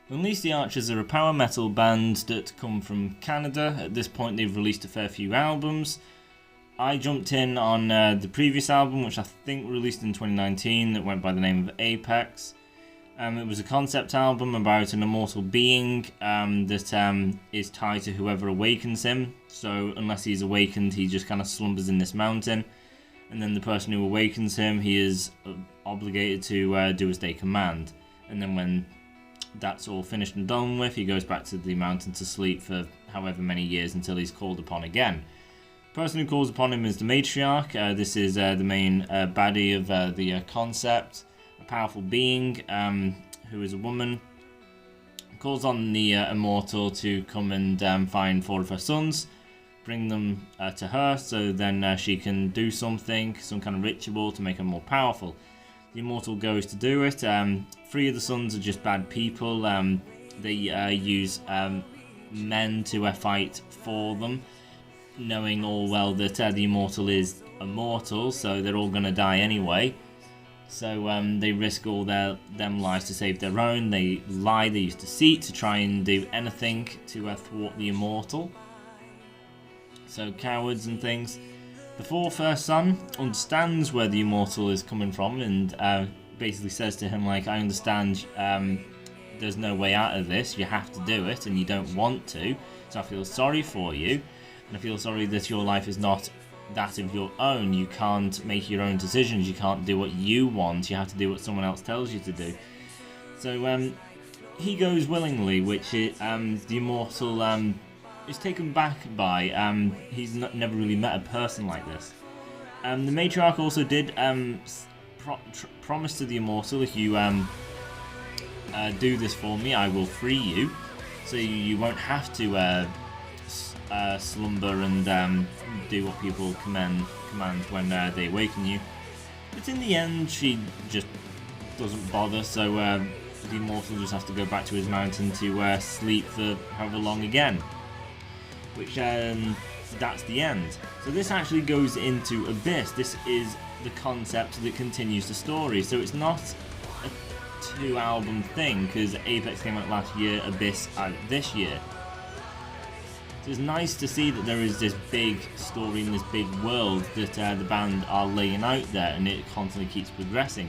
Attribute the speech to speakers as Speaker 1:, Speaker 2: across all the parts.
Speaker 1: Unleash the Archers are a power metal band that come from Canada. At this point they've released a fair few albums. I jumped in on the previous album, which I think released in 2019, that went by the name of Apex. It was a concept album about an immortal being that is tied to whoever awakens him. So unless he's awakened, he just kind of slumbers in this mountain. And then the person who awakens him, he is obligated to do as they command. And then when that's all finished and done with, he goes back to the mountain to sleep for however many years until he's called upon again. The person who calls upon him is the Matriarch. This is the main baddie of the concept. A powerful being who is a woman. Calls on the immortal to come and find 4 of her sons, bring them to her, so then she can do something, some kind of ritual to make her more powerful. The immortal goes to do it. 3 of the sons are just bad people. They use men to fight for them, knowing all well that the immortal is immortal, so they're all going to die anyway. So they risk all them lives to save their own. They lie, they use deceit to try and do anything to thwart the immortal. So cowards and things. The 4th son understands where the immortal is coming from and basically says to him, like, I understand there's no way out of this, you have to do it and you don't want to, so I feel sorry for you, and I feel sorry that your life is not that of your own. You can't make your own decisions, you can't do what you want, you have to do what someone else tells you to do. So he goes willingly, which the immortal is taken back by. He's never really met a person like this. The Matriarch also did promise to the immortal, if you do this for me, I will free you, so you won't have to slumber and do what people command when they awaken you. But in the end, she just doesn't bother, so the immortal just has to go back to his mountain to sleep for however long again. Which that's the end. So this actually goes into Abyss. This is the concept that continues the story. So it's not a 2-album thing, because Apex came out last year, Abyss out this year. So it's nice to see that there is this big story in this big world that the band are laying out there, and it constantly keeps progressing.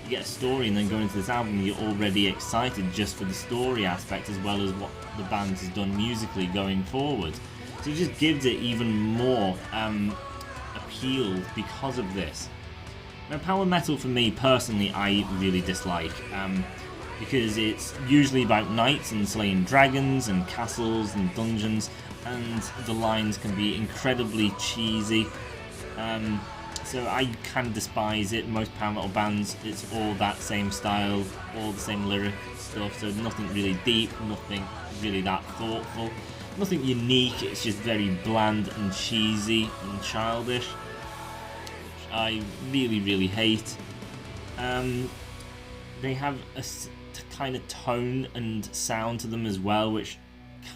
Speaker 1: You get a story and then go into this album, you're already excited just for the story aspect as well as what the band has done musically going forward. So it just gives it even more appeal because of this. Now, power metal for me personally, I really dislike, because it's usually about knights and slaying dragons and castles and dungeons, and the lines can be incredibly cheesy. So I kind of despise it. Most power metal bands, it's all that same style, all the same lyric stuff, so nothing really deep, nothing really that thoughtful, nothing unique. It's just very bland and cheesy and childish, which I really, really hate. They have a kind of tone and sound to them as well, which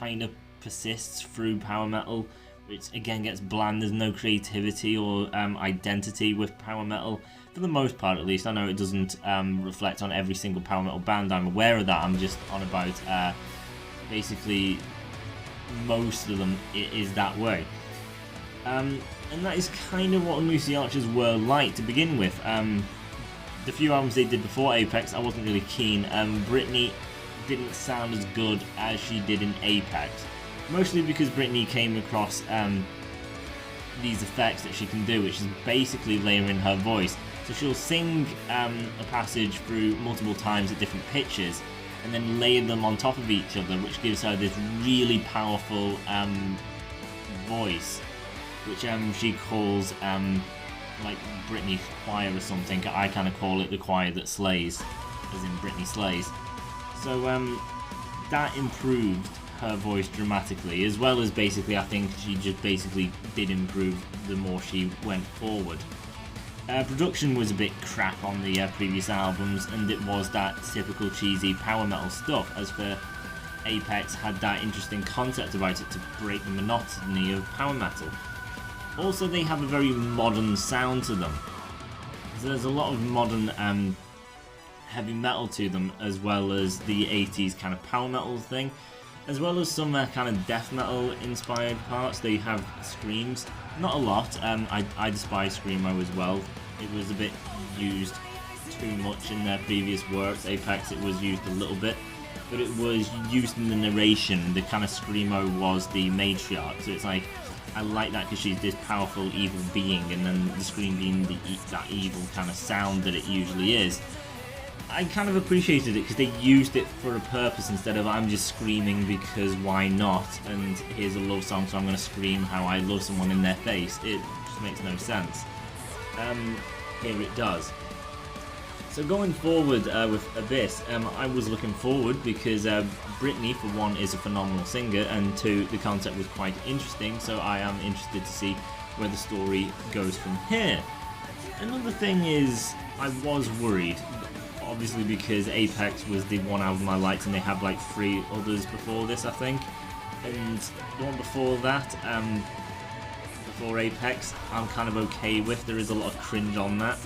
Speaker 1: kind of persists through power metal, which again gets bland. There's no creativity or identity with power metal, for the most part at least. I know it doesn't reflect on every single power metal band, I'm aware of that. I'm just on about basically most of them, it is that way. And that is kind of what Unleash the Archers were like to begin with. The few albums they did before Apex, I wasn't really keen. Britney didn't sound as good as she did in Apex. Mostly because Britney came across these effects that she can do, which is basically layering her voice. So she'll sing a passage through multiple times at different pitches, and then layer them on top of each other, which gives her this really powerful voice, which she calls like Britney choir or something. I kind of call it the choir that slays, as in Britney slays. So that improved her voice dramatically, as well as basically I think she just basically did improve the more she went forward. Production was a bit crap on the previous albums, and it was that typical cheesy power metal stuff, as for Apex had that interesting concept about it to break the monotony of power metal. Also, they have a very modern sound to them. So there's a lot of modern heavy metal to them, as well as the 80s kind of power metal thing, as well as some kind of death metal inspired parts. They have screams, not a lot. I despise screamo as well. It was a bit used too much in their previous works. Apex, it was used a little bit, but it was used in the narration. The kind of screamo was the matriarch, so it's like, I like that because she's this powerful evil being, and then the scream being that evil kind of sound that it usually is. I kind of appreciated it because they used it for a purpose instead of I'm just screaming because why not, and here's a love song so I'm going to scream how I love someone in their face. It just makes no sense. Here it does. So going forward with Abyss, I was looking forward because Britney, for one, is a phenomenal singer, and two, the concept was quite interesting, so I am interested to see where the story goes from here. Another thing is, I was worried, obviously because Apex was the one album I liked, and they have like 3 others before this, I think, and the one before that, before Apex, I'm kind of okay with. There is a lot of cringe on that.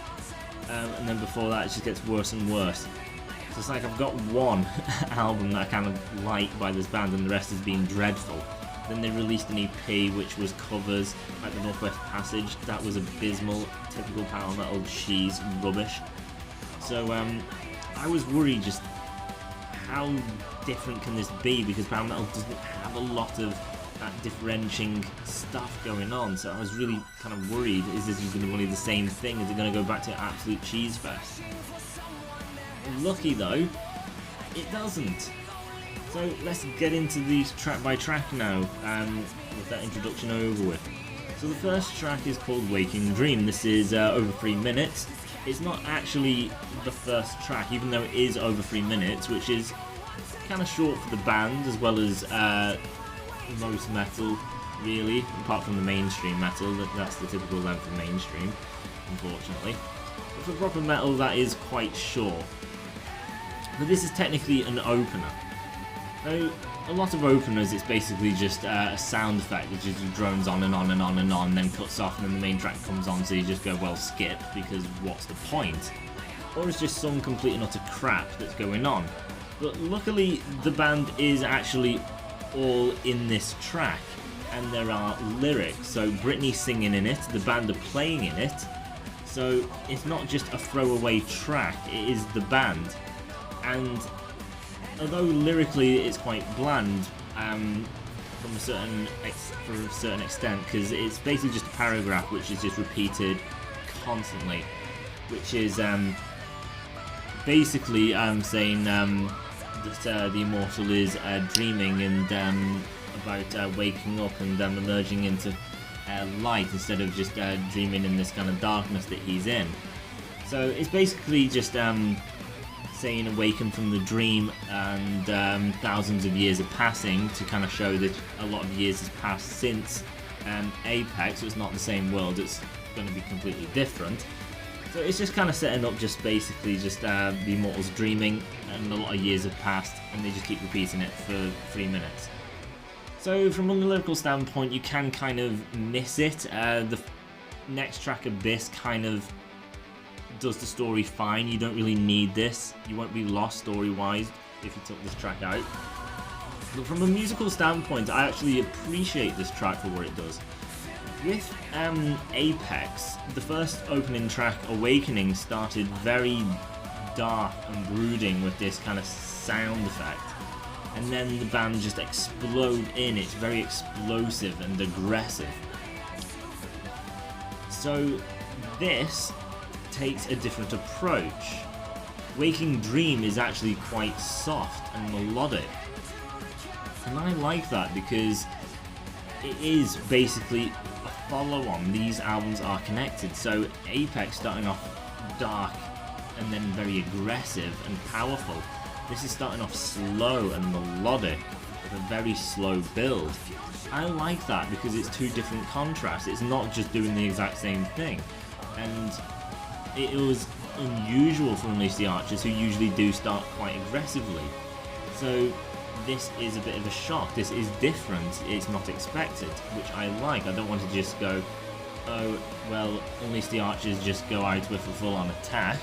Speaker 1: And then before that it just gets worse and worse. So it's like I've got one album that I kind of like by this band and the rest has been dreadful. Then they released an EP which was covers, like the Northwest Passage. That was abysmal, typical power metal cheese rubbish. So I was worried just how different can this be, because power metal doesn't have a lot of that differentiating stuff going on, so I was really kind of worried, is this going to be the same thing? Is it going to go back to absolute cheese fest? Lucky though, it doesn't. So let's get into these track by track now, with that introduction over with. So the first track is called Waking Dream. This is over 3 minutes. It's not actually the first track, even though it is over 3 minutes, which is kind of short for the band, as well as most metal, really, apart from the mainstream metal. That's the typical length of mainstream, unfortunately. But for proper metal, that is quite short. But this is technically an opener. Now, a lot of openers, it's basically just a sound effect that just drones on and on and on and on, then cuts off, and then the main track comes on, so you just go, well, skip, because what's the point? Or it's just some complete and utter crap that's going on. But luckily, the band is actually all in this track, and there are lyrics. So Britney's singing in it, the band are playing in it, so it's not just a throwaway track, it is the band. And although lyrically it's quite bland, for a certain extent, because it's basically just a paragraph which is just repeated constantly, which is basically saying that the immortal is dreaming and about waking up and emerging into light, instead of just dreaming in this kind of darkness that he's in. So it's basically just saying awaken from the dream, and thousands of years are passing, to kind of show that a lot of years has passed since Apex, so it's not the same world, it's going to be completely different. So it's just kind of setting up just basically just the Immortals dreaming, and a lot of years have passed, and they just keep repeating it for 3 minutes. So from a lyrical standpoint, you can kind of miss it. The next track, Abyss, kind of does the story fine. You don't really need this. You won't be lost story-wise if you took this track out. But from a musical standpoint, I actually appreciate this track for what it does. With Apex, the first opening track, Awakening, started very dark and brooding with this kind of sound effect, and then the band just explode in. It's very explosive and aggressive. So this takes a different approach. Waking Dream is actually quite soft and melodic, and I like that because it is basically a follow-on. These albums are connected, so Apex starting off dark and then very aggressive and powerful. This is starting off slow and melodic with a very slow build. I like that because it's two different contrasts. It's not just doing the exact same thing, and it was unusual for Unleash the Archers, who usually do start quite aggressively. So this is a bit of a shock. This is different. It's not expected, which I like. I don't want to just go, oh, well, Unleash the Archers just go out with a full-on attack.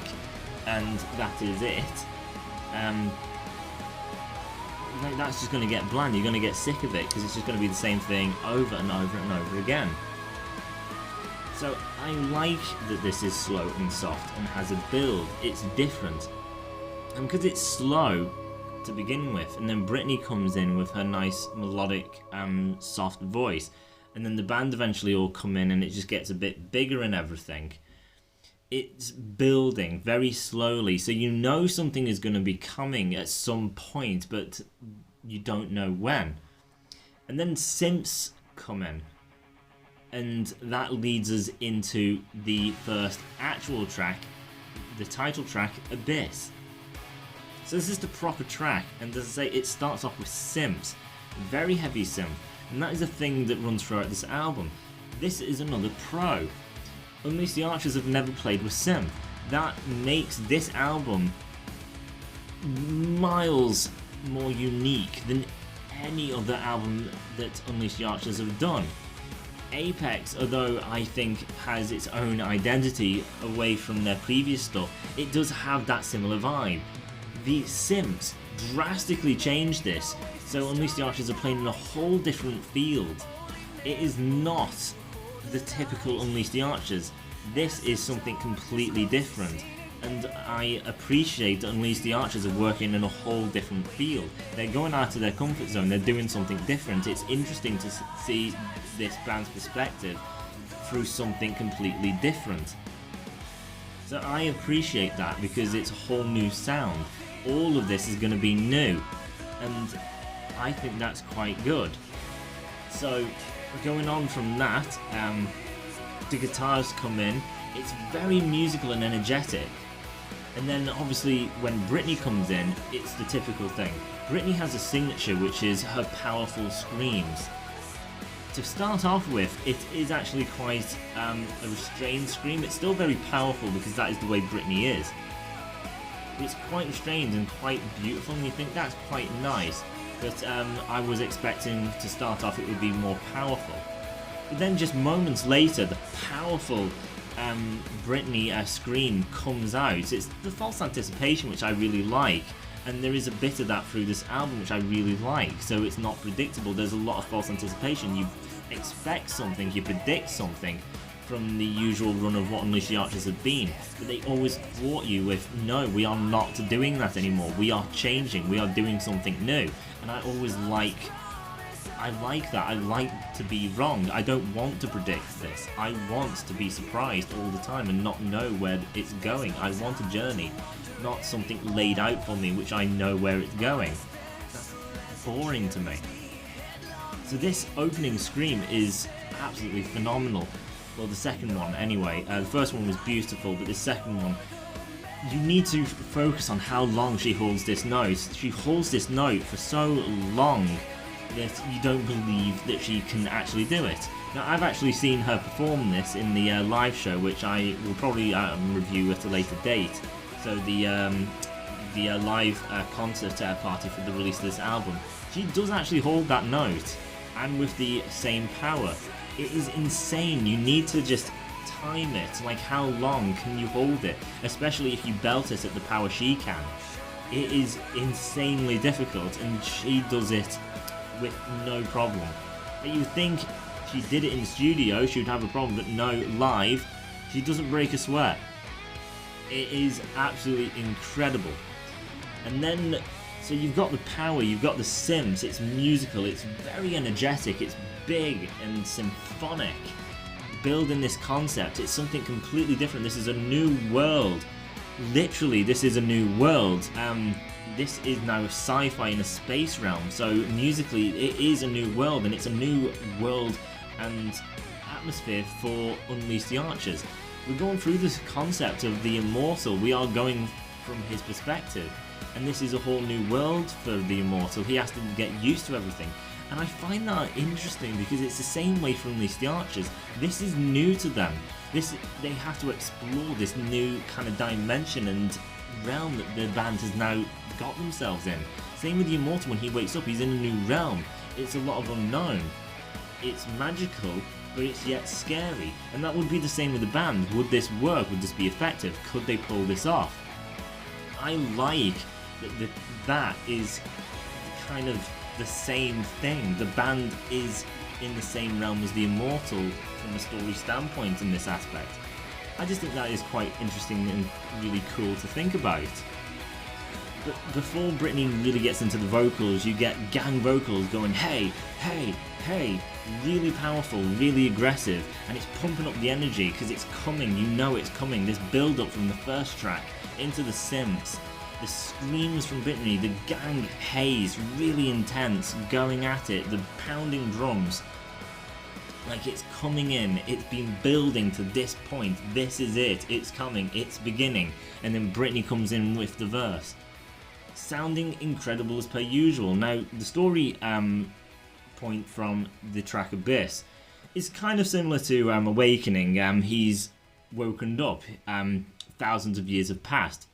Speaker 1: and that is it, like that's just going to get bland. You're going to get sick of it because it's just going to be the same thing over and over and over again. So I like that this is slow and soft and has a build. It's different, and because it's slow to begin with, and then Britney comes in with her nice melodic soft voice, and then the band eventually all come in and it just gets a bit bigger and everything. It's building very slowly, so you know something is going to be coming at some point, but you don't know when. And then synths come in, and that leads us into the first actual track, the title track, Abyss. So this is the proper track, and as I say, it starts off with synths, very heavy synth, and that is a thing that runs throughout this album. This is another pro. Unleash the Archers have never played with synth. That makes this album miles more unique than any other album that Unleash the Archers have done. Apex, although I think has its own identity away from their previous stuff, it does have that similar vibe. The synths drastically changed this, so Unleash the Archers are playing in a whole different field. It is not the typical Unleash the Archers. This is something completely different, and I appreciate that Unleash the Archers are working in a whole different field. They're going out of their comfort zone, they're doing something different. It's interesting to see this band's perspective through something completely different. So I appreciate that because it's a whole new sound. All of this is going to be new, and I think that's quite good. So going on from that, the guitars come in, it's very musical and energetic, and then obviously when Britney comes in, it's the typical thing. Britney has a signature, which is her powerful screams. To start off with, it is actually quite a restrained scream. It's still very powerful because that is the way Britney is. It's quite restrained and quite beautiful, and you think that's quite nice, but I was expecting to start off it would be more powerful. But then just moments later, the powerful Britney scream comes out. It's the false anticipation, which I really like, and there is a bit of that through this album, which I really like. So it's not predictable. There's a lot of false anticipation. You expect something, you predict something from the usual run of what Unleash the Archers have been, but they always thwart you with, no, we are not doing that anymore. We are changing. We are doing something new. And I always like that. I like to be wrong. I don't want to predict this. I want to be surprised all the time and not know where it's going. I want a journey, not something laid out for me which I know where it's going. That's boring to me. So this opening scream is absolutely phenomenal. Well, the second one anyway. The first one was beautiful, but the second one, you need to focus on how long she holds this note. She holds this note for so long that you don't believe that she can actually do it. Now, I've actually seen her perform this in the live show, which I will probably review at a later date. So the live concert party for the release of this album. She does actually hold that note, and with the same power. It is insane. You need to just time it. Like, how long can you hold it? Especially if you belt it at the power she can. It is insanely difficult, and she does it with no problem. But you think if she did it in the studio, she would have a problem, but no, live, she doesn't break a sweat. It is absolutely incredible. And then, so you've got the power, you've got the synths, it's musical, it's very energetic, it's big and symphonic. Building this concept, it's something completely different. This is a new world. Literally, this is a new world. This is now a sci-fi in a space realm, so musically it is a new world, and it's a new world and atmosphere for Unleash the Archers. We're going through this concept of the Immortal. We are going from his perspective, and this is a whole new world for the Immortal. He has to get used to everything, and I find that interesting because it's the same way for Unleash the Archers. This is new to them. They have to explore this new kind of dimension and realm that the band has now got themselves in. Same with the Immortal. When he wakes up, he's in a new realm. It's a lot of unknown. It's magical, but it's yet scary. And that would be the same with the band. Would this work? Would this be effective? Could they pull this off? I like that is kind of the same thing. The band is in the same realm as the Immortal from a story standpoint in this aspect. I just think that is quite interesting and really cool to think about. But before Britney really gets into the vocals, you get gang vocals going, hey, hey, hey, really powerful, really aggressive, and it's pumping up the energy because it's coming, you know it's coming. This build up from the first track into the synths, the screams from Britney, the gang haze, really intense, going at it, the pounding drums. Like, it's coming in, it's been building to this point, this is it, it's coming, it's beginning, and then Britney comes in with the verse. Sounding incredible as per usual. Now, the story point from the track Abyss is kind of similar to Awakening. He's woken up, thousands of years have passed.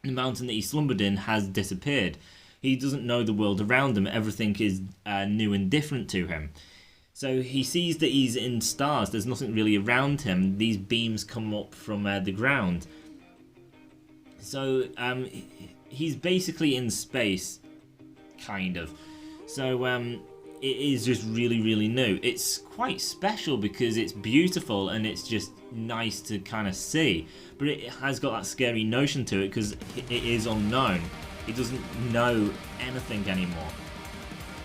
Speaker 1: The mountain that he slumbered in has disappeared. He doesn't know the world around him, everything is new and different to him. So he sees that he's in stars, there's nothing really around him, these beams come up from the ground. So he's basically in space, kind of. So it is just really, really new. It's quite special because it's beautiful and it's just nice to kind of see. But it has got that scary notion to it because it is unknown. He doesn't know anything anymore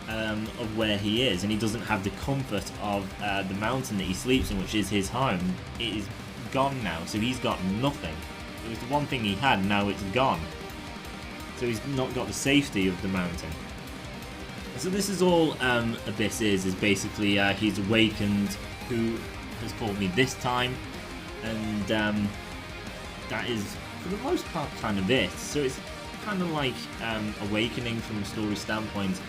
Speaker 1: of where he is, and he doesn't have the comfort of the mountain that he sleeps in, which is his home. It is gone now, so he's got nothing. It was the one thing he had, now it's gone. So he's not got the safety of the mountain. So this is all Abyss is basically he's awakened, who has called me this time, and that is for the most part kind of it. So it's kind of like Awakening from a story standpoint.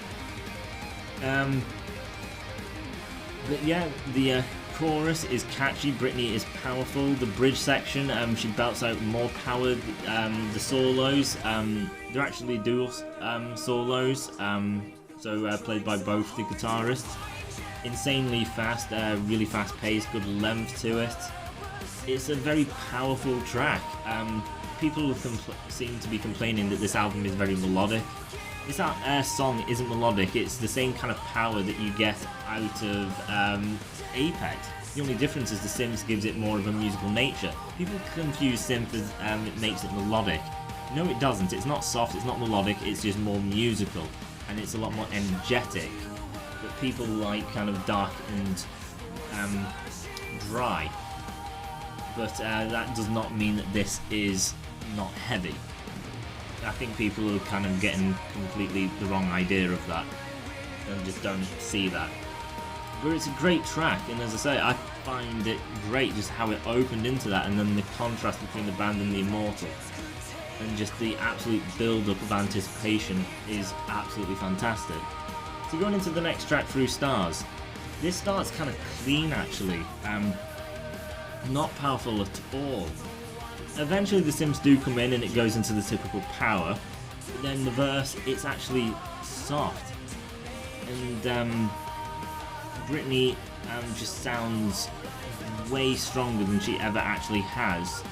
Speaker 1: But yeah, the chorus is catchy, Britney is powerful, the bridge section, she belts out more power, the solos, they're actually dual solos, so played by both the guitarists. Insanely fast, really fast paced, good length to it. It's a very powerful track. People seem to be complaining that this album is very melodic. This song isn't melodic, it's the same kind of power that you get out of Apex. The only difference is the synth gives it more of a musical nature. People confuse synth as it makes it melodic. No, it doesn't. It's not soft, it's not melodic, it's just more musical. And it's a lot more energetic. But people like kind of dark and dry. But that does not mean that this is not heavy. I think people are kind of getting completely the wrong idea of that and just don't see that. But it's a great track, and as I say, I find it great just how it opened into that, and then the contrast between the band and the Immortal, and just the absolute build-up of anticipation is absolutely fantastic. So going into the next track, Through Stars, this starts kind of clean actually, not powerful at all. Eventually the synths do come in and it goes into the typical power, but then the verse, it's actually soft, and Britney just sounds way stronger than she ever actually has.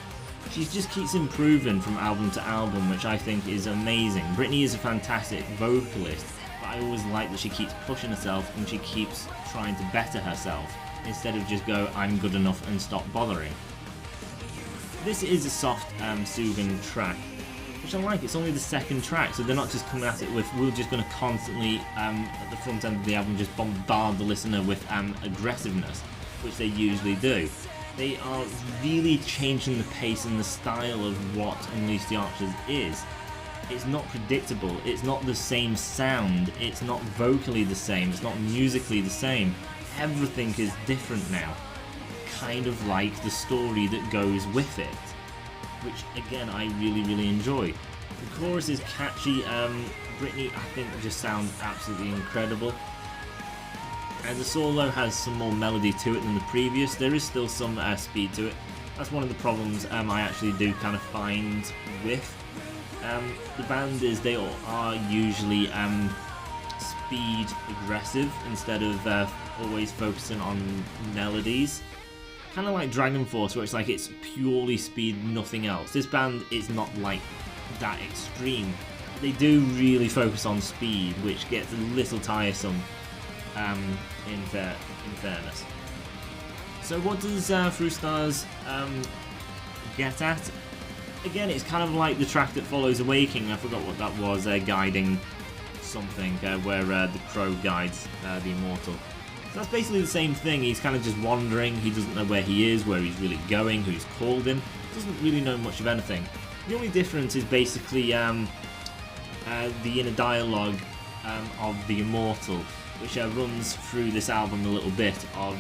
Speaker 1: She just keeps improving from album to album, which I think is amazing. Britney is a fantastic vocalist, but I always like that she keeps pushing herself and she keeps trying to better herself, instead of just go, I'm good enough and stop bothering. This is a soft, soothing track, which I like. It's only the second track, so they're not just coming at it with, we're just going to constantly, at the front end of the album, just bombard the listener with aggressiveness, which they usually do. They are really changing the pace and the style of what Unleash the Archers is. It's not predictable, it's not the same sound, it's not vocally the same, it's not musically the same. Everything is different now. Kind of like the story that goes with it, which again I really, really enjoy. The chorus is catchy. Britney, I think, just sounds absolutely incredible. And the solo has some more melody to it than the previous. There is still some speed to it. That's one of the problems I actually do kind of find with the band, is they are usually speed aggressive instead of always focusing on melodies. Kind of like Dragon Force, where it's like it's purely speed, nothing else. This band is not like that extreme. They do really focus on speed, which gets a little tiresome in fairness. So what does Through Stars get at? Again, it's kind of like the track that follows Awakening. I forgot what that was, Guiding something, where the crow guides the immortal. So that's basically the same thing. He's kind of just wandering. He doesn't know where he is, where he's really going, who's called him. Doesn't really know much of anything. The only difference is basically the inner dialogue of the immortal, which runs through this album a little bit of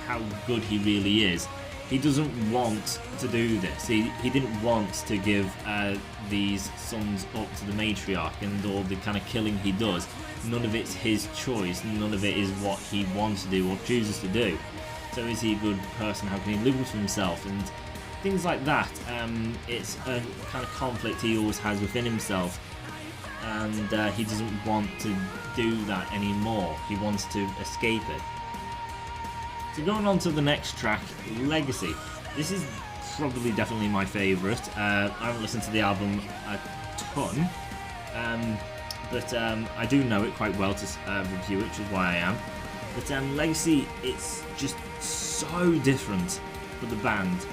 Speaker 1: how good he really is. He doesn't want to do this. He didn't want to give these sons up to the matriarch, and all the kind of killing he does. None of it's his choice. None of it is what he wants to do or chooses to do. So is he a good person? How can he live with himself? And things like that. It's a kind of conflict he always has within himself, and he doesn't want to do that anymore. He wants to escape it. So going on to the next track, Legacy. This is probably definitely my favourite. I haven't listened to the album a ton, but I do know it quite well to review it, which is why I am. But Legacy, it's just so different for the band.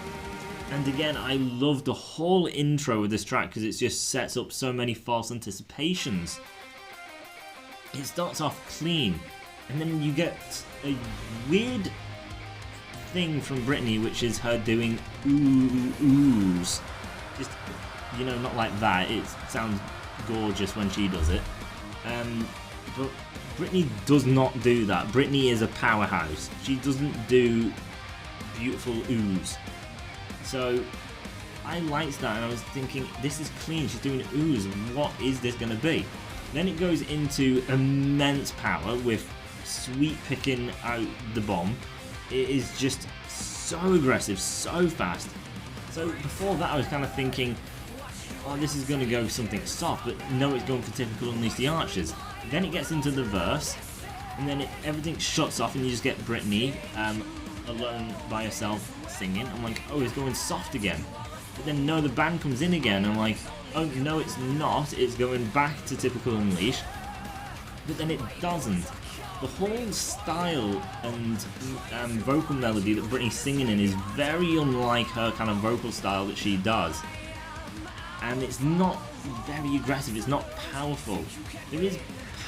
Speaker 1: And again, I love the whole intro of this track because it just sets up so many false anticipations. It starts off clean, and then you get a weird thing from Britney, which is her doing oohs. Just, you know, not like that. It sounds gorgeous when she does it. But Britney does not do that. Britney is a powerhouse. She doesn't do beautiful oohs. So I liked that, and I was thinking, this is clean. She's doing oohs. What is this going to be? Then it goes into immense power with sweet picking out the bomb. It is just so aggressive, so fast. So before that, I was kind of thinking, oh, this is going to go something soft, but no, it's going for typical Unleash the Archers. Then it gets into the verse, and then everything shuts off, and you just get Britney alone by herself singing. I'm like, oh, it's going soft again. But then no, the band comes in again. I'm like, oh no, it's not. It's going back to typical Unleash. But then it doesn't. The whole style and vocal melody that Britney's singing in is very unlike her kind of vocal style that she does. And it's not very aggressive, it's not powerful. There is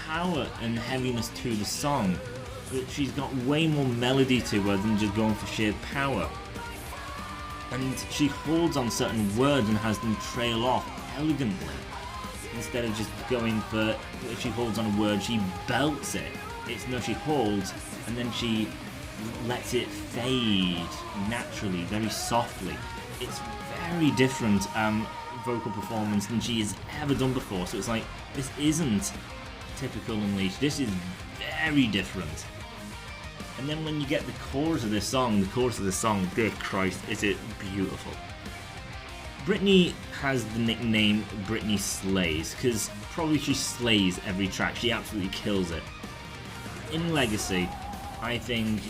Speaker 1: power and heaviness to the song, but she's got way more melody to her than just going for sheer power. And she holds on certain words and has them trail off elegantly. Instead of just going for, if she holds on a word, she belts it. It's no, she holds and then she lets it fade naturally, very softly. It's very different vocal performance than she has ever done before. So it's like, this isn't typical Unleash. This is very different. And then when you get the chorus of this song, dear Christ, is it beautiful. Britney has the nickname Britney Slays, because probably she slays every track. She absolutely kills it. In Legacy, I think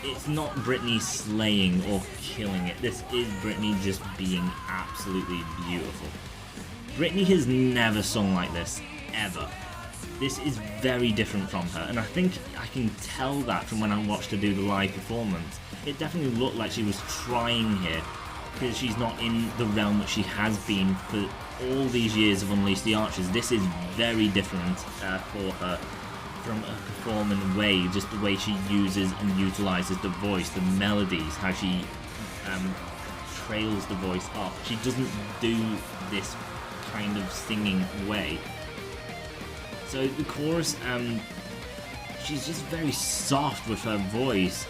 Speaker 1: it's not Britney slaying or killing it. This is Britney just being absolutely beautiful. Britney has never sung like this, ever. This is very different from her, and I think I can tell that from when I watched her do the live performance. It definitely looked like she was trying here, because she's not in the realm that she has been for all these years of Unleash the Archers. This is very different for her from a performing way, just the way she uses and utilizes the voice, the melodies, how she trails the voice off. She doesn't do this kind of singing way. So the chorus, she's just very soft with her voice,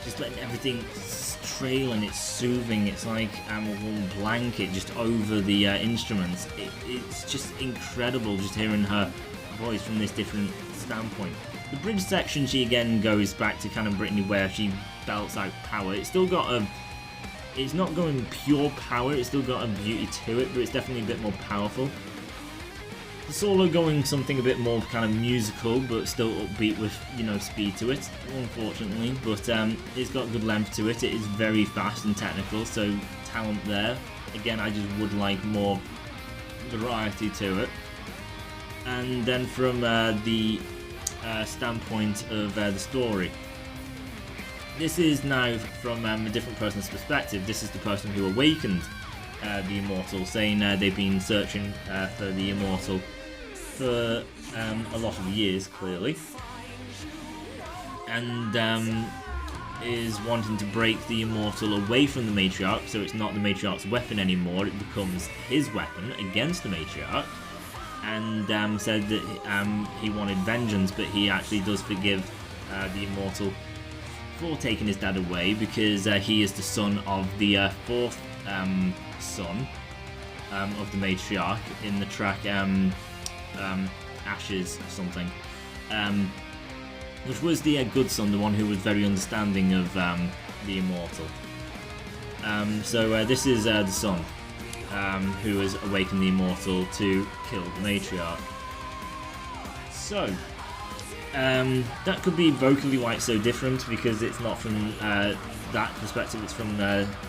Speaker 1: just letting everything trail, and it's soothing. It's like a warm blanket just over the instruments. It's just incredible just hearing her voice from this different standpoint. The bridge section, she again goes back to kind of Britney, where she belts out power. It's still got it's not going pure power, it's still got a beauty to it, but it's definitely a bit more powerful. The solo going something a bit more kind of musical, but still upbeat with, speed to it, unfortunately. But it's got good length to it. It is very fast and technical, so talent there. Again, I just would like more variety to it. And then from the standpoint of the story, this is now from a different person's perspective. This is the person who awakened the Immortal, saying they've been searching for the Immortal for a lot of years, clearly, and is wanting to break the Immortal away from the Matriarch, so it's not the Matriarch's weapon anymore, it becomes his weapon against the Matriarch, and said that he wanted vengeance, but he actually does forgive the Immortal for taking his dad away, because he is the son of the fourth son of the Matriarch in the track Ashes or something, which was the good son, the one who was very understanding of the Immortal. So this is the son who has awakened the Immortal to kill the Matriarch. So that could be vocally why it's so different, because it's not from that perspective, it's from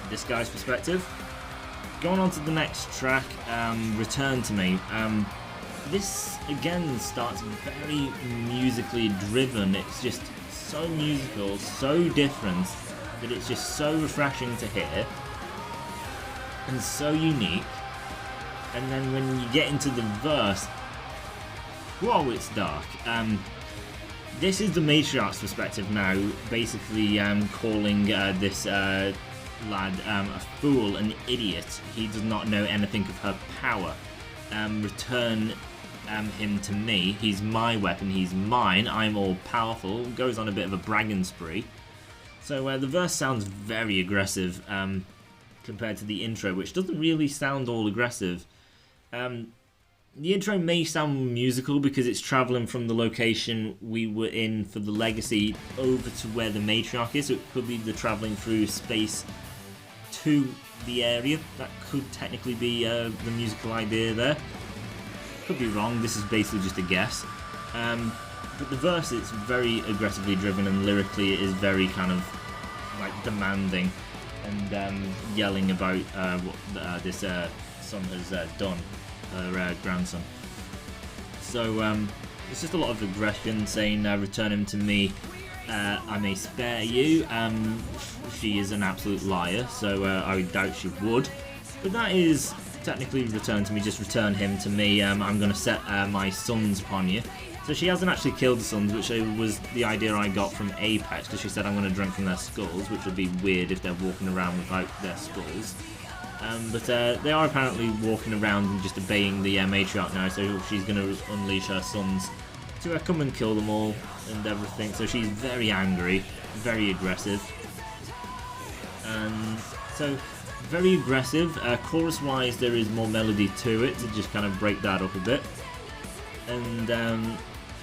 Speaker 1: this guy's perspective. Going on to the next track, Return to Me. This again starts very musically driven. It's just so musical, so different, that it's just so refreshing to hear and so unique. And then when you get into the verse, whoa, it's dark. This is the Matriarch's perspective now, basically calling this lad a fool, an idiot. He does not know anything of her power. Return him to me. He's my weapon. He's mine. I'm all powerful. Goes on a bit of a bragging spree. So the verse sounds very aggressive compared to the intro, which doesn't really sound all aggressive. The intro may sound musical because it's travelling from the location we were in for the Legacy over to where the Matriarch is, so it could be the travelling through space to the area. That could technically be the musical idea there. Could be wrong, this is basically just a guess. But the verse is very aggressively driven, and lyrically it is very kind of like demanding and yelling about what this son has done, her grandson. So it's just a lot of aggression, saying return him to me, I may spare you. She is an absolute liar, so I doubt she would. But that is technically return to me, just return him to me. I'm going to set my sons upon you. So she hasn't actually killed the sons, which was the idea I got from Apex, because she said I'm going to drink from their skulls, which would be weird if they're walking around without their skulls. But they are apparently walking around and just obeying the Matriarch now, so she's going to unleash her sons to come and kill them all and everything. So she's very angry, very aggressive. And so very aggressive. Chorus-wise, there is more melody to it to just kind of break that up a bit. And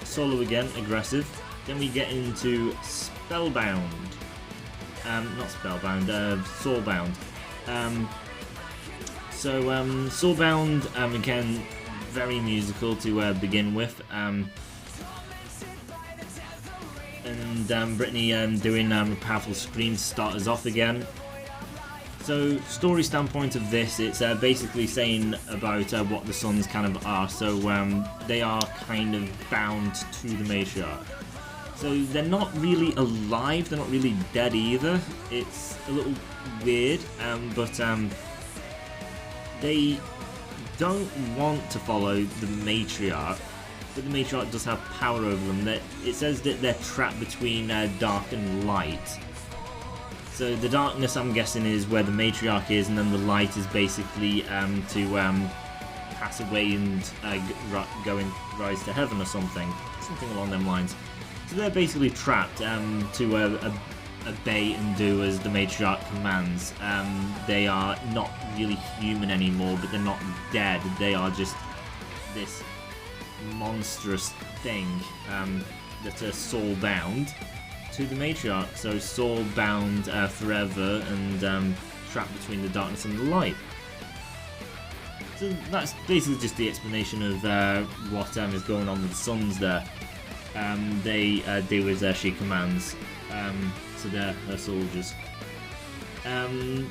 Speaker 1: solo again, aggressive. Then we get into Spellbound. Not Spellbound, Soulbound. Soulbound, again, very musical to begin with. And Brittany doing a powerful scream to start us off again. So, story standpoint of this, it's basically saying about what the sons kind of are. So, they are kind of bound to the Matriarch. So, they're not really alive, they're not really dead either. It's a little weird, but they don't want to follow the Matriarch, but the Matriarch does have power over them. It says that they're trapped between dark and light. So the darkness, I'm guessing, is where the Matriarch is, and then the light is basically to pass away and rise to heaven or something along them lines. So they're basically trapped to obey and do as the Matriarch commands. They are not really human anymore, but they're not dead. They are just this monstrous thing that are soul bound to the Matriarch. So soul bound forever and trapped between the darkness and the light. So that's basically just the explanation of what is going on with the Suns there. They do as she commands to her soldiers.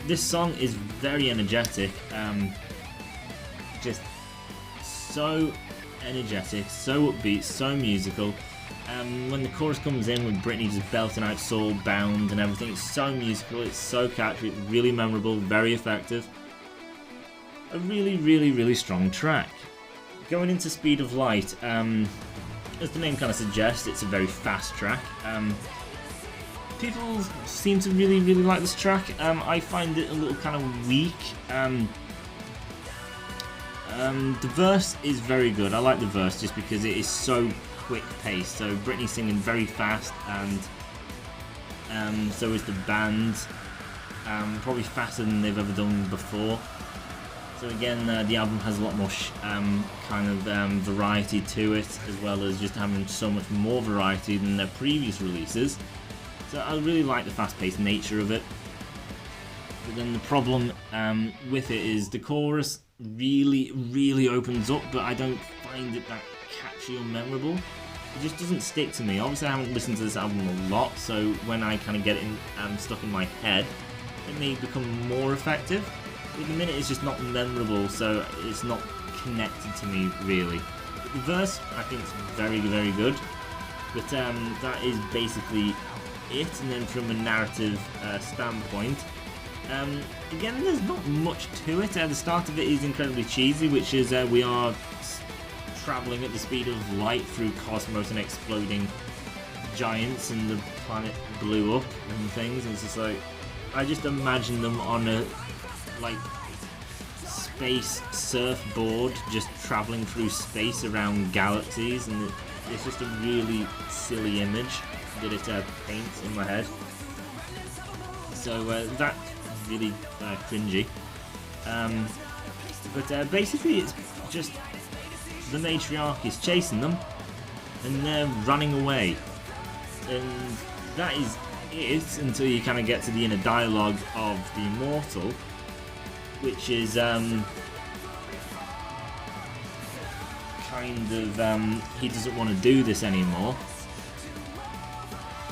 Speaker 1: This song is very energetic, just so energetic, so upbeat, so musical. When the chorus comes in with Britney just belting out Soul Bound and everything, it's so musical, it's so catchy, it's really memorable, very effective. A really, really, really strong track. Going into Speed of Light, as the name kind of suggests, it's a very fast track. People seem to really, really like this track. I find it a little kind of weak. The verse is very good. I like the verse just because it is so quick paced. So Britney singing very fast, and so is the band. Probably faster than they've ever done before. So again, the album has a lot more variety to it, as well as just having so much more variety than their previous releases. So I really like the fast-paced nature of it. But then the problem with it is the chorus really, really opens up, but I don't find it that catchy or memorable. It just doesn't stick to me. Obviously, I haven't listened to this album a lot, so when I kind of get it stuck in my head, it may become more effective. But at the minute, it's just not memorable, so it's not connected to me really. But the verse, I think, is very, very good. But that is basically it. And then from a narrative standpoint, again, there's not much to it. The start of it is incredibly cheesy, which is we are travelling at the speed of light through cosmos and exploding giants, and the planet blew up and things. And it's just like, I just imagine them on a space surfboard, just travelling through space around galaxies, and it's just a really silly image that it paints in my head. So that's really cringy. But basically, it's just the matriarch is chasing them, and they're running away, and that is it until you kind of get to the inner dialogue of the Immortal, which is he doesn't want to do this anymore,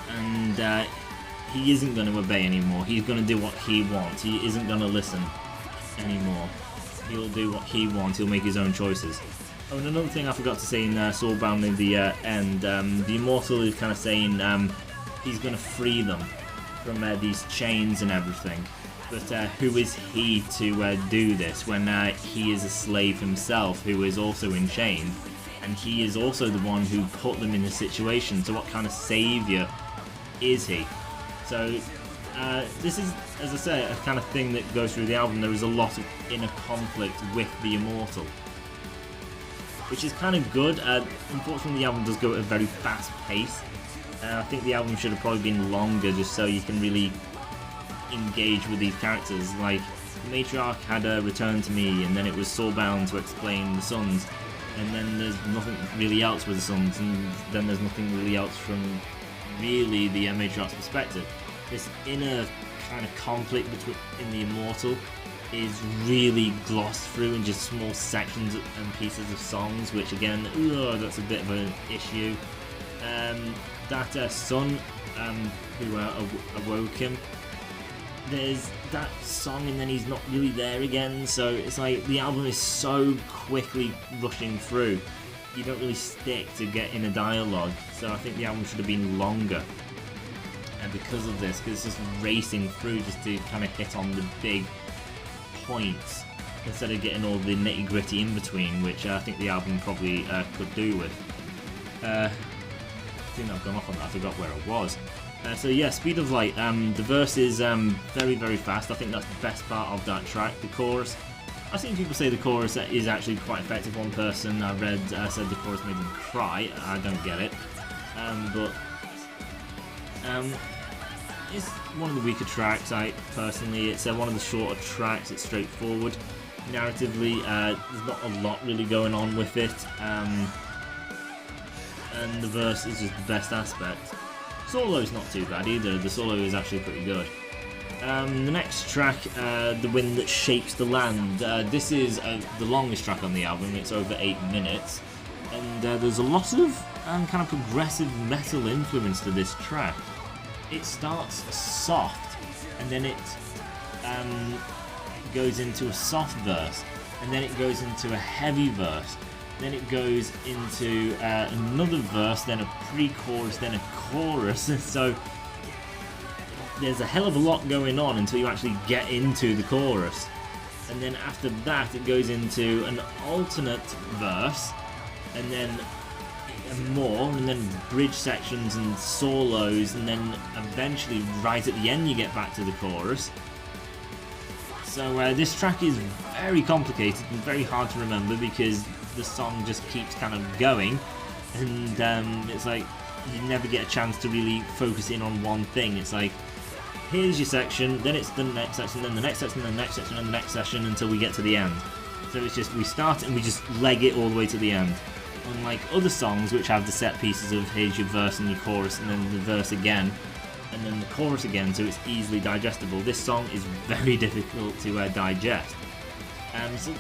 Speaker 1: and he isn't going to obey anymore. He's going to do what he wants. He isn't going to listen anymore. He'll do what he wants. He'll make his own choices. Oh, and another thing I forgot to say in Soulbound in the end, the Immortal is kind of saying he's going to free them from these chains and everything. But who is he to do this when he is a slave himself who is also in chains, and he is also the one who put them in this situation? So what kind of saviour is he? So this is, as I say, a kind of thing that goes through the album. There is a lot of inner conflict with the Immortal, which is kind of good. Unfortunately, the album does go at a very fast pace. I think the album should have probably been longer, just so you can really engage with these characters. Like, the Matriarch had a Return to Me, and then it was Soulbound to explain the Suns, and then there's nothing really else with the Suns, and then there's nothing really else from really the Matriarch's perspective. This inner kind of conflict in the Immortal is really glossed through in just small sections and pieces of songs, which again, that's a bit of an issue. That son who awoke him, there's that song and then he's not really there again, so it's like the album is so quickly rushing through, you don't really stick to get in a dialogue. So I think the album should have been longer, and because of this, because it's just racing through just to kind of hit on the big points instead of getting all the nitty gritty in between, which I think the album probably could do with. I think I've gone off on that, I forgot where it was. So yeah, Speed of Light, the verse is very, very fast. I think that's the best part of that track. The chorus, I've seen people say the chorus is actually quite effective. One person I read said the chorus made them cry. I don't get it. But it's one of the weaker tracks, personally. It's one of the shorter tracks. It's straightforward. Narratively, there's not a lot really going on with it. And the verse is just the best aspect. Solo's not too bad either. The solo is actually pretty good. The next track, The Wind That Shapes the Land. This is the longest track on the album. It's over 8 minutes, and there's a lot of kind of progressive metal influence to this track. It starts soft, and then it goes into a soft verse, and then it goes into a heavy verse, then it goes into another verse, then a pre-chorus, then a chorus. So there's a hell of a lot going on until you actually get into the chorus, and then after that it goes into an alternate verse, and then more, and then bridge sections and solos, and then eventually right at the end you get back to the chorus. So this track is very complicated and very hard to remember because the song just keeps kind of going, and it's like you never get a chance to really focus in on one thing. It's like, here's your section, then it's the next section, then the next section, then the next section, and the next section until we get to the end. So it's just, we start and we just leg it all the way to the end. Unlike other songs which have the set pieces of here's your verse and your chorus, and then the verse again, and then the chorus again, so it's easily digestible. This song is very difficult to digest. So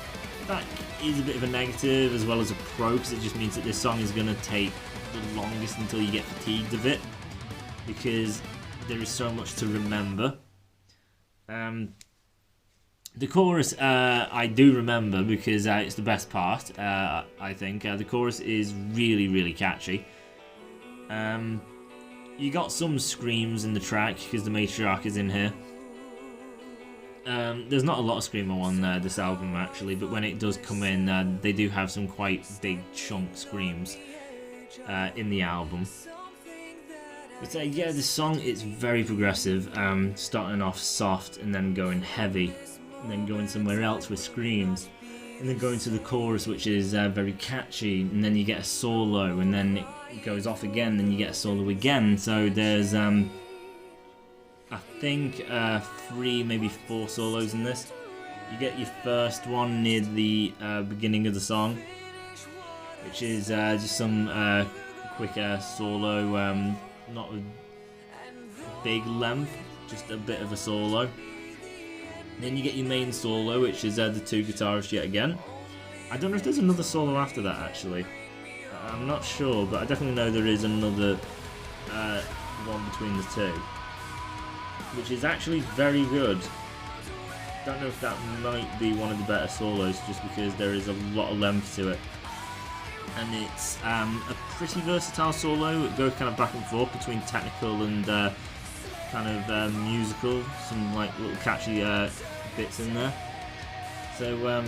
Speaker 1: that is a bit of a negative as well as a pro, because it just means that this song is going to take the longest until you get fatigued of it, because there is so much to remember. The chorus I do remember because it's the best part, I think. The chorus is really, really catchy. You got some screams in the track because the matriarch is in here. There's not a lot of screamo on this album actually, but when it does come in, they do have some quite big chunk screams in the album. But yeah, this song is very progressive, starting off soft and then going heavy, and then going somewhere else with screams, and then going to the chorus, which is very catchy, and then you get a solo, and then it goes off again, then you get a solo again. So there's I think 3, maybe 4 solos in this. You get your first one near the beginning of the song, which is just some quicker solo, not a big length, just a bit of a solo. Then you get your main solo, which is the 2 guitarists yet again. I don't know if there's another solo after that actually. I'm not sure, but I definitely know there is another one between the 2, which is actually very good. Don't know if that might be one of the better solos, just because there is a lot of length to it. And it's a pretty versatile solo. It goes kind of back and forth between technical and kind of musical. Some like little catchy bits in there. So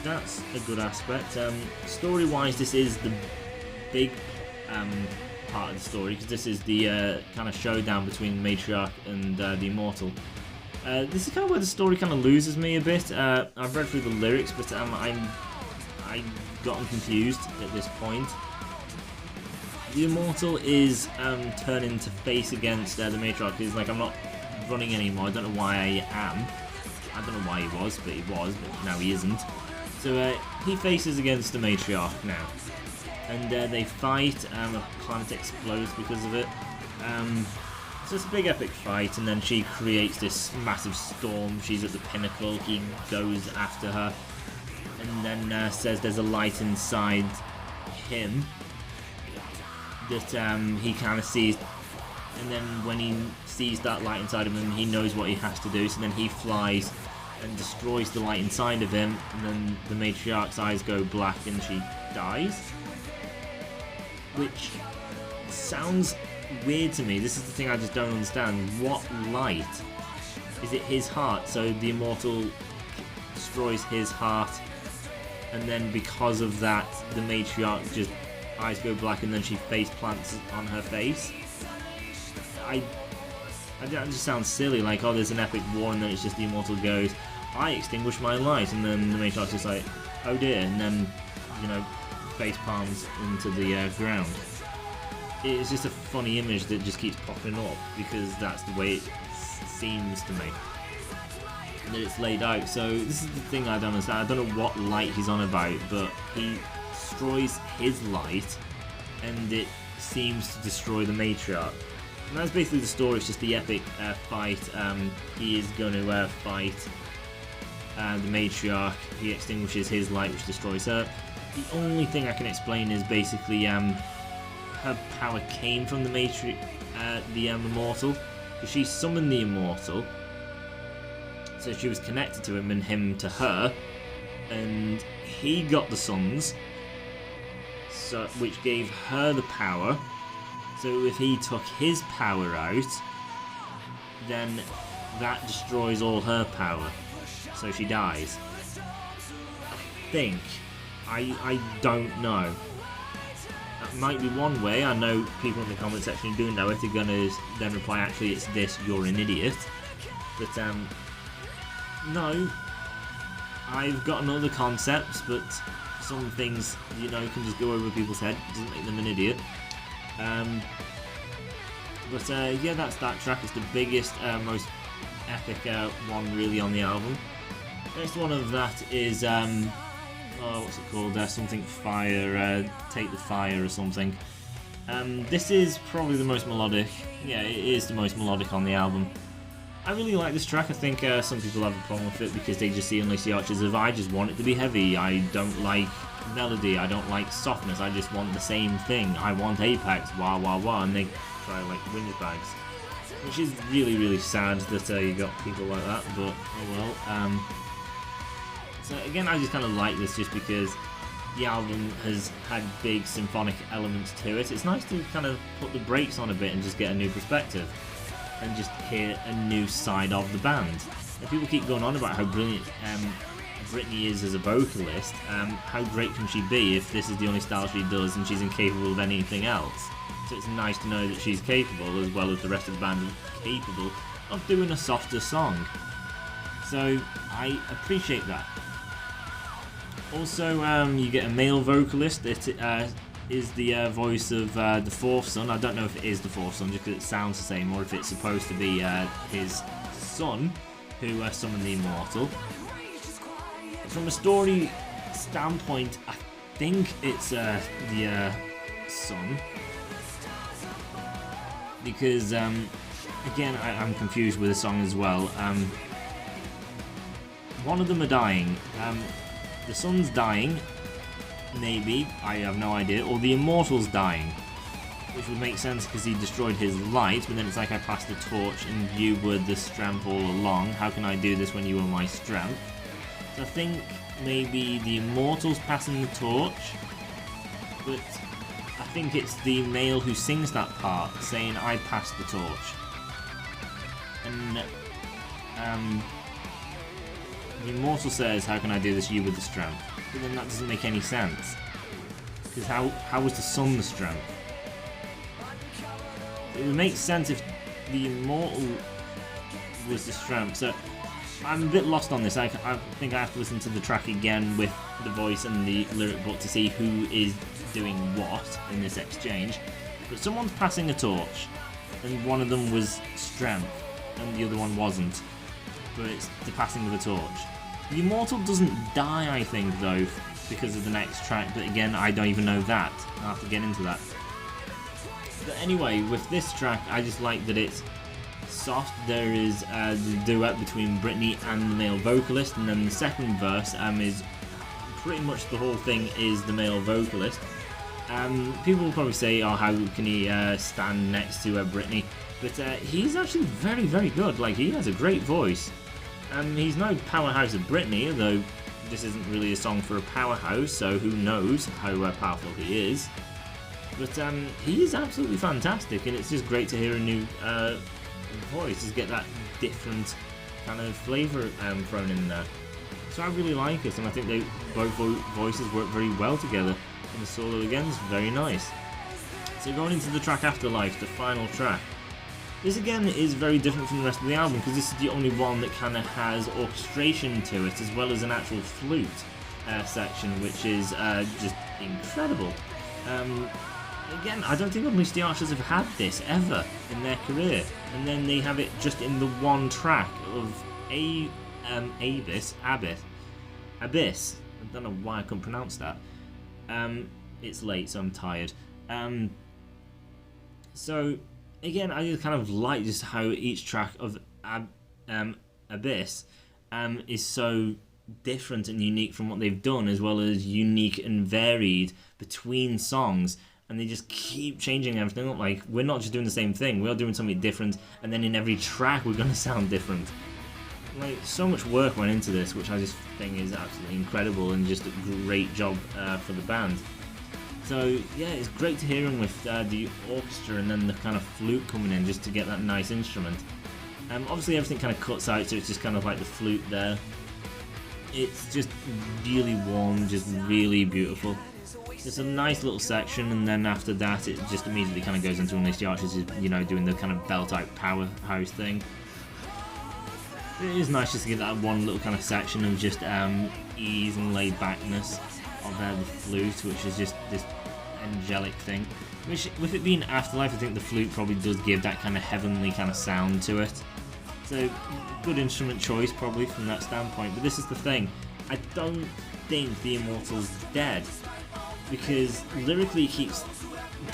Speaker 1: that's a good aspect. Story-wise, this is the big part of the story, because this is the kind of showdown between the matriarch and the immortal. This is kind of where the story kind of loses me a bit. I've read through the lyrics, but I gotten confused at this point. The immortal is turning to face against the matriarch. He's like, I'm not running anymore. I don't know why I am. I don't know why he was, but now he isn't. So he faces against the matriarch now, and they fight. A planet explodes because of it. So it's a big epic fight, and then she creates this massive storm. She's at the pinnacle. He goes after her, and then says there's a light inside him that he kind of sees, and then when he sees that light inside of him, he knows what he has to do. So then he flies and destroys the light inside of him, and then the matriarch's eyes go black and she dies, which sounds weird to me. This is the thing I just don't understand. What light? Is it his heart? So the immortal destroys his heart, and then because of that, the matriarch just eyes go black, and then she face plants on her face. That just sounds silly. Like, oh, there's an epic war, and then it's just the immortal goes, I extinguish my light, and then the matriarch's just like, oh dear, and then, you know, face palms into the ground. It's just a funny image that just keeps popping up, because that's the way it seems to me that it's laid out. So this is the thing I don't understand. I don't know what light he's on about, but he destroys his light, and it seems to destroy the matriarch. And that's basically the story. It's just the epic fight. He is going to fight the matriarch. He extinguishes his light, which destroys her. The only thing I can explain is basically her power came from the immortal, because she summoned the immortal. So she was connected to him and him to her, and he got the suns, so which gave her the power. So if he took his power out, then that destroys all her power. So she dies. I think. I don't know. That might be one way. I know people in the comment section who do know it are going to then reply, actually it's this, you're an idiot. But no. I've got other concepts, but some things, you know, can just go over people's head. It doesn't make them an idiot. Yeah, that's that track. It's the biggest, most epic one really on the album. Next one of that is what's it called? Something Fire, Take the Fire or something. This is probably the most melodic. Yeah, it is the most melodic on the album. I really like this track. I think some people have a problem with it because they just see Unleash the Archers as I just want it to be heavy. I don't like melody. I don't like softness. I just want the same thing. I want Apex, wah wah wah, and they try like windbags, which is really, really sad that you got people like that. But oh well. So again, I just kind of like this just because the album has had big symphonic elements to it. It's nice to kind of put the brakes on a bit and just get a new perspective and just hear a new side of the band. And people keep going on about how brilliant Britney is as a vocalist. How great can she be if this is the only style she does and she's incapable of anything else? So it's nice to know that she's capable, as well as the rest of the band are capable, of doing a softer song. So I appreciate that. Also, you get a male vocalist that is the voice of the fourth son. I don't know if it is the fourth son, just because it sounds the same, or if it's supposed to be his son, who summoned the immortal. From a story standpoint, I think it's the son, because again, I'm confused with the song as well. One of them are dying. The sun's dying, maybe, I have no idea, or the immortal's dying, which would make sense because he destroyed his light, but then it's like I passed the torch and you were the strength all along. How can I do this when you were my strength? So I think maybe the immortal's passing the torch, but I think it's the male who sings that part saying I passed the torch. And the immortal says, how can I do this, you with the strength? But then that doesn't make any sense. Because how was the sun the strength? It would make sense if the immortal was the strength. So I'm a bit lost on this. I think I have to listen to the track again with the voice and the lyric book to see who is doing what in this exchange. But someone's passing a torch, and one of them was strength, and the other one wasn't. But it's the passing of a torch. The immortal doesn't die, I think, though, because of the next track, but again, I don't even know that. I'll have to get into that. But anyway, with this track, I just like that it's soft. There is the duet between Britney and the male vocalist, and then the second verse is pretty much the whole thing is the male vocalist. People will probably say, oh, how can he stand next to Britney? But he's actually very, very good. Like, he has a great voice. He's no powerhouse of Britney, although this isn't really a song for a powerhouse, so who knows how powerful he is. But he is absolutely fantastic, and it's just great to hear a new voice, just get that different kind of flavour thrown in there. So I really like it, and I think both voices work very well together, and the solo again is very nice. So going into the track Afterlife, the final track. This again is very different from the rest of the album because this is the only one that kind of has orchestration to it as well as an actual flute section, which is just incredible. Again, I don't think Unleash the Archers have had this ever in their career, and then they have it just in the one track of Abyss. I don't know why I couldn't pronounce that. It's late, so I'm tired. So again, I just kind of like just how each track of Abyss is so different and unique from what they've done, as well as unique and varied between songs. And they just keep changing everything up. Like, we're not just doing the same thing, we're doing something different, and then in every track we're going to sound different. Like, so much work went into this, which I just think is absolutely incredible and just a great job for the band. So yeah, it's great to hear him with the orchestra and then the kind of flute coming in just to get that nice instrument. Obviously everything kind of cuts out, so it's just kind of like the flute there. It's just really warm, just really beautiful. It's a nice little section, and then after that it just immediately kind of goes into Unleash the Archers, you know, doing the kind of belt-out powerhouse thing. It is nice just to get that one little kind of section of just ease and laid-backness of the flute, which is just this angelic thing. Which, with it being Afterlife, I think the flute probably does give that kind of heavenly kind of sound to it. So, good instrument choice probably from that standpoint. But this is the thing, I don't think the Immortal's dead, because lyrically he keeps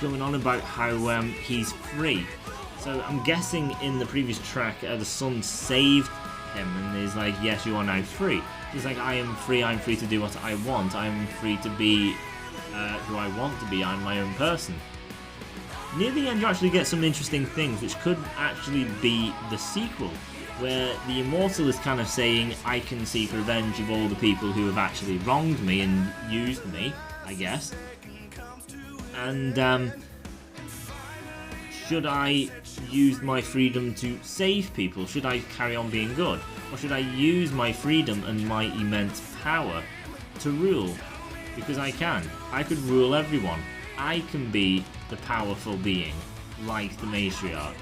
Speaker 1: going on about how he's free. So I'm guessing in the previous track the sun saved him and is like, yes, you are now free. He's like, I am free, I'm free to do what I want, I'm free to be who I want to be, I'm my own person. Near the end you actually get some interesting things which could actually be the sequel, where the Immortal is kind of saying, I can seek revenge of all the people who have actually wronged me and used me, I guess. And should I use my freedom to save people? Should I carry on being good? Or should I use my freedom and my immense power to rule? Because I can. I could rule everyone. I can be the powerful being, like the Matriarch.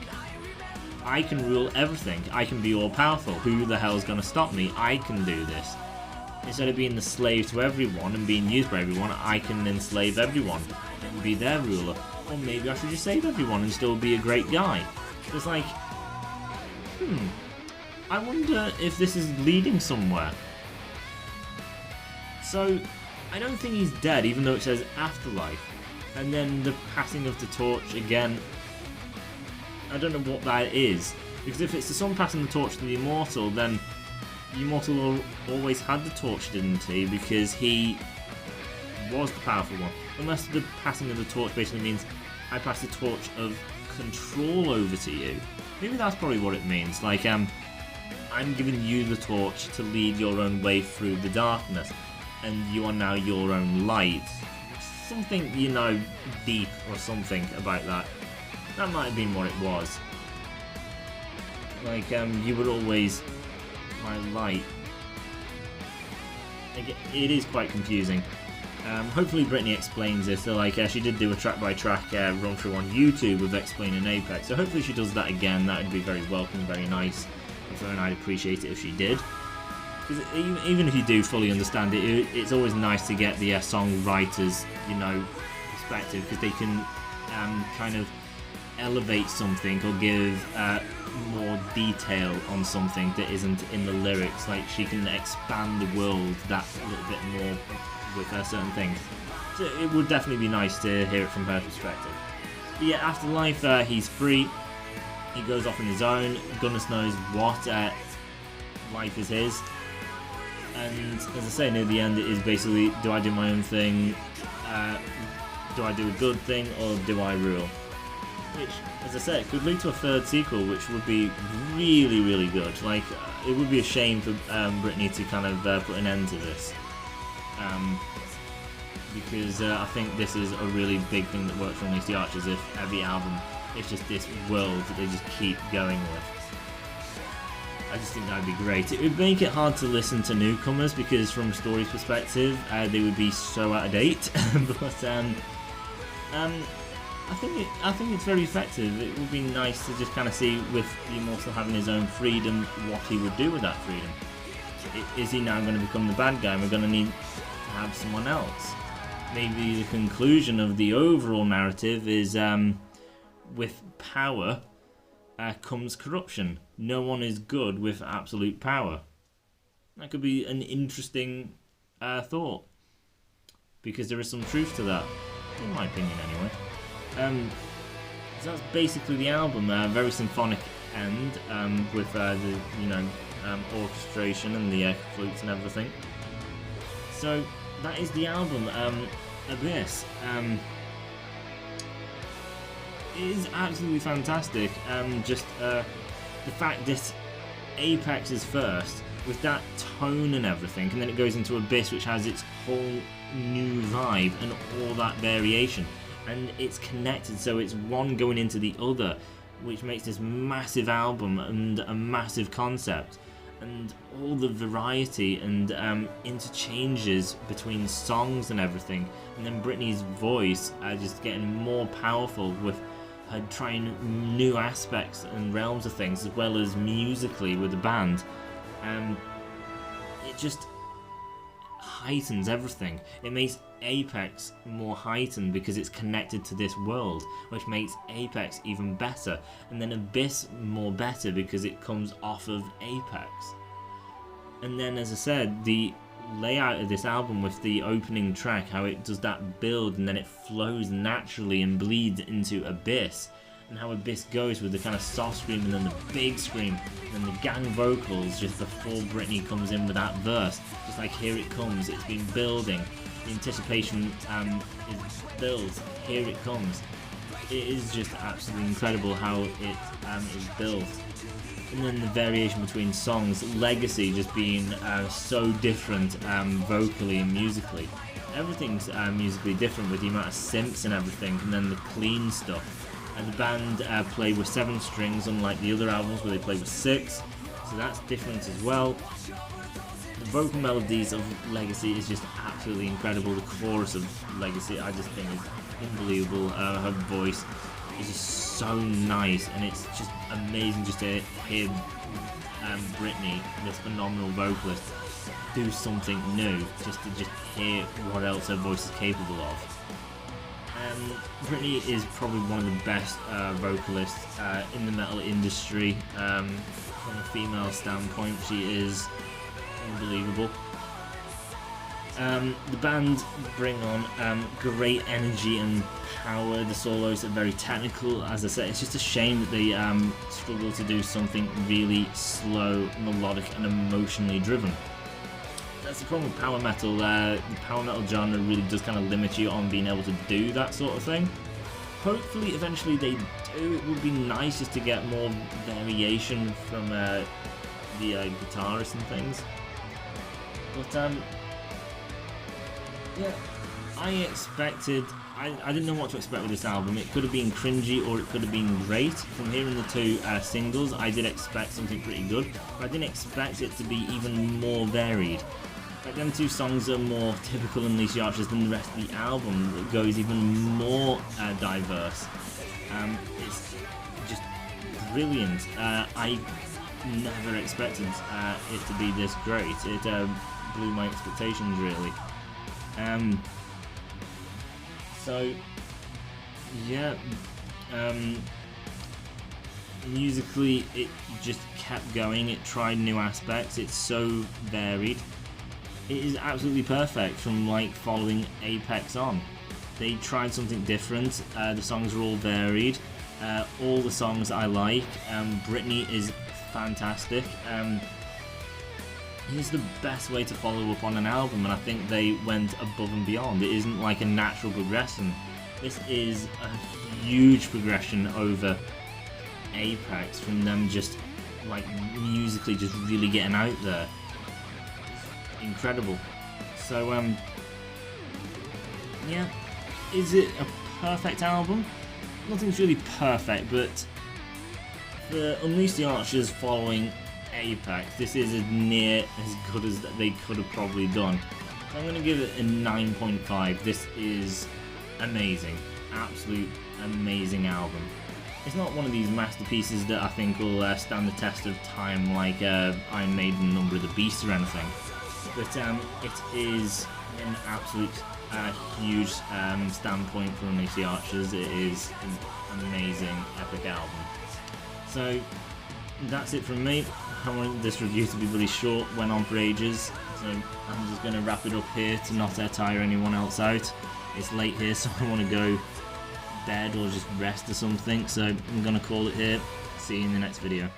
Speaker 1: I can rule everything. I can be all powerful. Who the hell's gonna stop me? I can do this. Instead of being the slave to everyone and being used by everyone, I can enslave everyone and be their ruler. Or maybe I should just save everyone and still be a great guy. It's like, I wonder if this is leading somewhere. So, I don't think he's dead, even though it says Afterlife. And then the passing of the torch again, I don't know what that is. Because if it's the sun passing the torch to the Immortal, then the Immortal always had the torch, didn't he? Because he was the powerful one. Unless the passing of the torch basically means I pass the torch of control over to you. Maybe that's probably what it means. Like, I'm giving you the torch to lead your own way through the darkness. And you are now your own light. Something, you know, deep or something about that. That might have been what it was. Like, you were always my light. It is quite confusing. Hopefully Brittany explains this. So, like, she did do a track-by-track run through on YouTube of explaining Apex. So hopefully she does that again. That would be very welcome, very nice of her, and I'd appreciate it if she did. Because even if you do fully understand it, it's always nice to get the songwriters, you know, perspective, because they can kind of elevate something or give more detail on something that isn't in the lyrics. Like, she can expand the world that little bit more with certain things. So it would definitely be nice to hear it from her perspective. But yeah, Afterlife, he's free. He goes off on his own. Goodness knows what life is his. And as I say, near the end, it is basically, do I do my own thing? Do I do a good thing, or do I rule? Which, as I said, could lead to a third sequel, which would be really, really good. Like, it would be a shame for Brittany to kind of put an end to this. Because I think this is a really big thing that works for Unleash the Archers, if every album, it's just this world that they just keep going with. I just think that would be great. It would make it hard to listen to newcomers, because from Story's perspective, they would be so out of date. But I think it's very effective. It would be nice to just kind of see, with the Immortal having his own freedom, what he would do with that freedom. Is he now going to become the bad guy, and we're going to need to have someone else? Maybe the conclusion of the overall narrative is, with power comes corruption. No one is good with absolute power. That could be an interesting thought, because there is some truth to that, in my opinion anyway. So that's basically the album. Very symphonic end with the orchestration and the flutes and everything. So that is the album. Abyss. It is absolutely fantastic. Just the fact that Apex is first with that tone and everything, and then it goes into Abyss, which has its whole new vibe and all that variation, and it's connected, so it's one going into the other, which makes this massive album and a massive concept, and all the variety and interchanges between songs and everything, and then Britney's voice just getting more powerful with her trying new aspects and realms of things, as well as musically with the band. It just heightens everything. It makes Apex more heightened because it's connected to this world, which makes Apex even better, and then Abyss more better because it comes off of Apex. And then, as I said, the layout of this album with the opening track, how it does that build and then it flows naturally and bleeds into Abyss, and how Abyss goes with the kind of soft scream and then the big scream and then the gang vocals just before Britney comes in with that verse, just like here it comes, it's been building, the anticipation is built, here it comes. It is just absolutely incredible how it is built. And then the variation between songs, Legacy just being so different vocally and musically. Everything's musically different with the amount of synths and everything, and then the clean stuff. And the band play with 7 strings, unlike the other albums where they play with 6, so that's different as well. The vocal melodies of Legacy is just absolutely incredible. The chorus of Legacy I just think is unbelievable. Her voice is just so nice, and it's just amazing just to hear Britney, this phenomenal vocalist, do something new, just to hear what else her voice is capable of. Britney is probably one of the best vocalists in the metal industry. From a female standpoint, she is unbelievable. The band bring on great energy and power. The solos are very technical. As I said, it's just a shame that they struggle to do something really slow, melodic and emotionally driven. That's the problem with power metal. The power metal genre really does kind of limit you on being able to do that sort of thing. Hopefully eventually they do. It would be nice just to get more variation from the guitarists and things. But yeah, I didn't know what to expect with this album. It could have been cringy or it could have been great. From hearing the 2 singles, I did expect something pretty good, but I didn't expect it to be even more varied. Like, them 2 songs are more typical Unleash Archers than the rest of the album. It goes even more diverse. It's just brilliant. I never expected it to be this great. It blew my expectations, really. So yeah, musically it just kept going. It tried new aspects. It's so varied. It is absolutely perfect from like following Apex on. They tried something different. The songs are all varied. All the songs I like. Britney is fantastic. It is the best way to follow up on an album, and I think they went above and beyond. It isn't like a natural progression. This is a huge progression over Apex, from them just like musically just really getting out there. It's incredible. So yeah, is it a perfect album? Nothing's really perfect, but for Unleash the Archers following Apex, this is as near as good as they could have probably done. So I'm going to give it a 9.5. This is amazing. Absolute amazing album. It's not one of these masterpieces that I think will stand the test of time like Iron Maiden, Number of the Beast or anything. But it is an absolute huge standpoint for Unleash the Archers. It is an amazing, epic album. So that's it from me. I wanted this review to be really short, went on for ages, so I'm just going to wrap it up here to not tire anyone else out. It's late here, so I want to go bed or just rest or something. So I'm gonna call it here. See you in the next video.